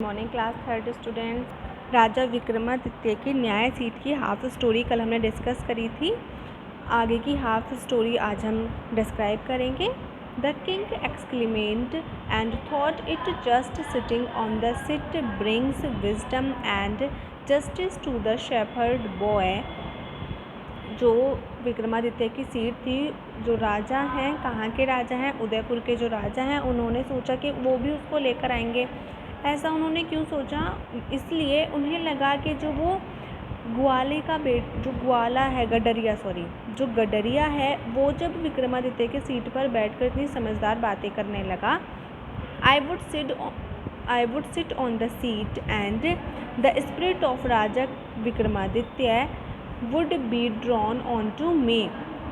Morning class third students. Raja Vikramaditya की न्याय seat की हाफ स्टोरी कल हमने डिस्कस करी थी। आगे की हाफ स्टोरी आज हम डिस्क्राइब करेंगे। The king exclaimed and thought it just sitting on the seat brings wisdom and justice to the shepherd boy. जो विक्रमादित्य की सीट थी, जो राजा हैं, कहाँ के राजा हैं, उदयपुर के जो राजा हैं, उन्होंने सोचा कि वो भी उसको लेकर आएंगे। ऐसा उन्होंने क्यों सोचा? इसलिए उन्हें लगा कि जो वो ग्वाले का जो ग्वाला है, जो गडरिया है, वो जब विक्रमादित्य की सीट पर बैठकर इतनी समझदार बातें करने लगा, I would sit on the seat and the spirit of Raja Vikramaditya would be drawn onto me।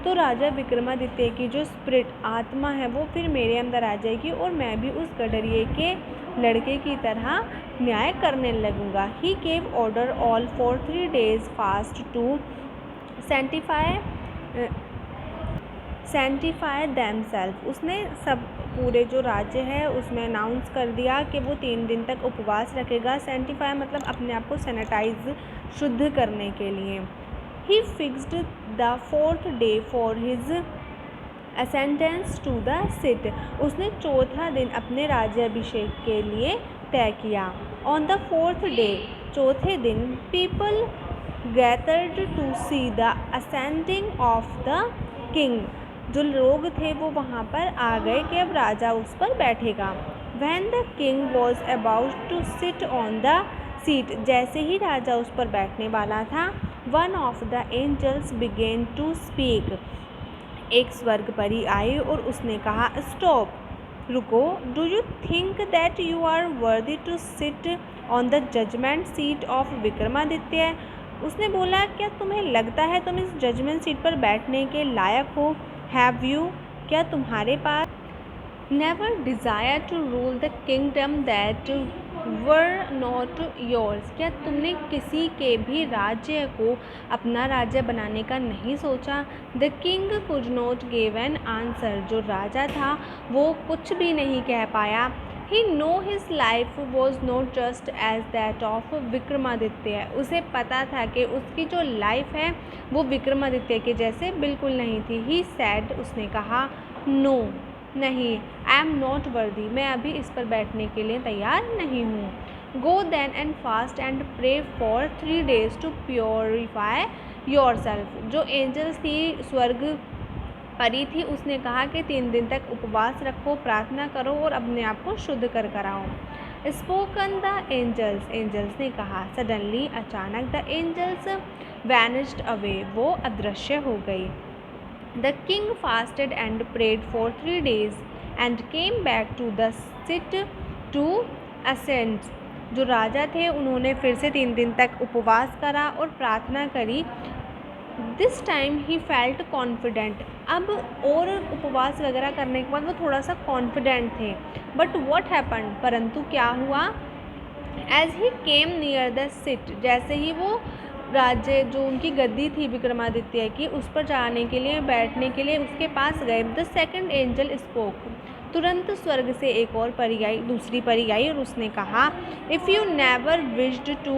तो राजा विक्रमादित्य की जो स्पिरिट, आत्मा है, वो फिर मेरे अंदर आ जाएगी और मैं भी उस गडरिये के लड़के की तरह न्याय करने लगूंगा। He gave order all for 3 days fast to sanctify themselves। उसने सब पूरे जो राज्य है उसमें अनाउंस कर दिया कि वो 3 दिन तक उपवास रखेगा। सेंटिफाई मतलब अपने आप को सैनिटाइज, शुद्ध करने के लिए। He fixed the 4th day for his ascendance to the seat। उसने चौथा दिन अपने राज्याभिषेक के लिए तय किया। On the 4th day, चौथे दिन, people gathered to see the ascending of the king। जो लोग थे वो वहाँ पर आ गए कि अब राजा उस पर बैठेगा। When the king was about to sit on the seat, जैसे ही राजा उस पर बैठने वाला था, one of the angels began to speak। एक स्वर्ग परी आई और उसने कहा, स्टॉप, रुको। Do you think that you are worthy to sit on the judgement seat of Vikramaditya. उसने बोला, क्या तुम्हें लगता है तुम इस जजमेंट सीट पर बैठने के लायक हो? हैव यू, क्या तुम्हारे पास never desire to rule the kingdom that were not yours. क्या तुमने किसी के भी राज्य को अपना राज्य बनाने का नहीं सोचा? The king could not give an answer. जो राजा था वो कुछ भी नहीं कह पाया। He knew his life was not just as that of Vikramaditya. उसे पता था कि उसकी जो लाइफ है वो विक्रमादित्य के जैसे बिल्कुल नहीं थी। ही सैड, उसने कहा, नो, नहीं, आई एम नॉट वर्दी, मैं अभी इस पर बैठने के लिए तैयार नहीं हूँ। Go then and fast and pray for 3 days to purify your self. जो एंजल्स थी, स्वर्ग परी थी, उसने कहा कि 3 दिन तक उपवास रखो, प्रार्थना करो और अपने आप को शुद्ध कर कराओ। स्पोकन द एंजल्स, एंजल्स ने कहा। सडनली, अचानक, द एंजल्स वैनिश्ड अवे, वो अदृश्य हो गई। The king fasted and prayed for 3 days and came back to the seat to ascend। जो राजा थे उन्होंने फिर से 3 दिन तक उपवास करा और प्रार्थना करी। This time he felt confident। अब और उपवास वगैरह करने के बाद वो थोड़ा सा कॉन्फिडेंट थे। But what happened? परंतु क्या हुआ? As he came near the seat, जैसे ही वो राज्य, जो उनकी गद्दी थी विक्रमादित्य की, उस पर जाने के लिए, बैठने के लिए उसके पास गए। The second angel spoke. तुरंत स्वर्ग से एक और परी आई, दूसरी परी आई और उसने कहा, if you never wished to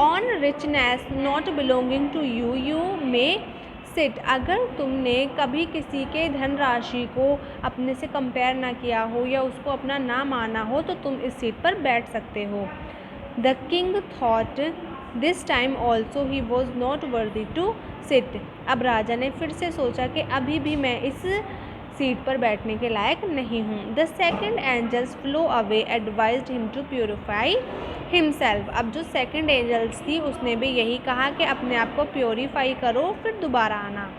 own richness not belonging to you, you may sit. अगर तुमने कभी किसी के धनराशि को अपने से कंपेयर ना किया हो या उसको अपना ना माना हो तो तुम इस सीट पर बैठ सकते हो। The king thought this time also he was not worthy to sit. अब राजा ने फिर से सोचा कि अभी भी मैं इस सीट पर बैठने के लायक नहीं हूँ। The second angels flew away advised him to purify himself. अब जो सेकेंड एंजल्स थी उसने भी यही कहा कि अपने आप को प्योरीफाई करो, फिर दोबारा आना।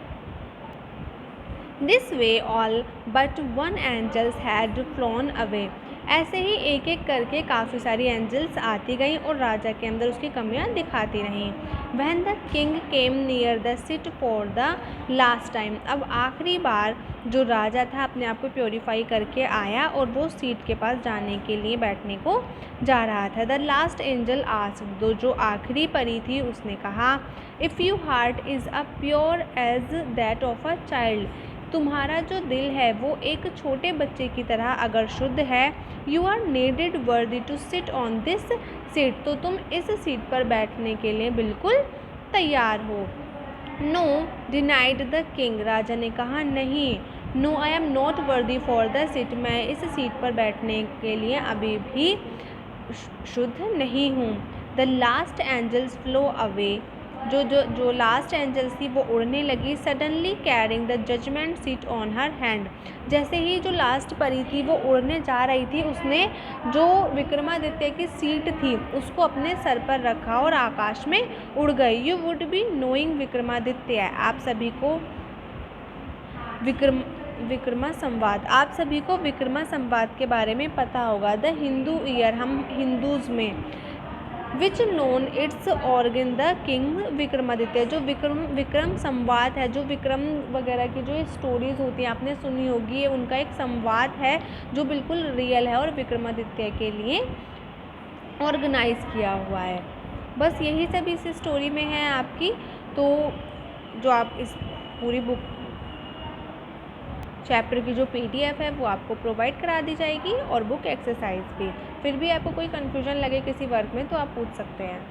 This way all but one angels had flown away. ऐसे ही एक एक करके काफ़ी सारी एंजल्स आती गईं और राजा के अंदर उसकी कमियां दिखाती रहीं। When the king came near the seat for the last time. अब आखिरी बार जो राजा था अपने आप को प्योरीफाई करके आया और वो सीट के पास जाने के लिए बैठने को जा रहा था। द लास्ट एंजल आस्क्ड, जो आखिरी परी थी उसने कहा, if you heart is a pure as that of a child. तुम्हारा जो दिल है वो एक छोटे बच्चे की तरह अगर शुद्ध है, you are needed worthy to sit on this seat, तो तुम इस सीट पर बैठने के लिए बिल्कुल तैयार हो। नो डिनाइड द किंग, राजा ने कहा नहीं। No I am not worthy for the seat, मैं इस सीट पर बैठने के लिए अभी भी शुद्ध नहीं हूँ। The last angels flew away, जो लास्ट एंजल्स थी वो उड़ने लगी। Suddenly carrying the judgement seat on her hand, जैसे ही जो लास्ट परी थी वो उड़ने जा रही थी, उसने जो विक्रमादित्य की सीट थी उसको अपने सर पर रखा और आकाश में उड़ गई। You would be knowing Vikramaditya, आप सभी को विक्रमा संवाद, आप सभी को विक्रमा संवाद के बारे में पता होगा। द हिंदू ईयर, हम हिंदूज़ में, which known its organ the king Vikramaditya, जो विक्रम संवाद है, जो विक्रम वगैरह की जो स्टोरीज़ होती हैं आपने सुनी होगी, ये उनका एक संवाद है जो बिल्कुल रियल है और विक्रमादित्य के लिए ऑर्गेनाइज किया हुआ है। बस यही सब इस स्टोरी में है आपकी। तो जो आप इस पूरी बुक चैप्टर की जो PDF है वो आपको प्रोवाइड करा दी जाएगी और बुक एक्सरसाइज भी। फिर भी आपको कोई कन्फ्यूजन लगे किसी वर्क में तो आप पूछ सकते हैं।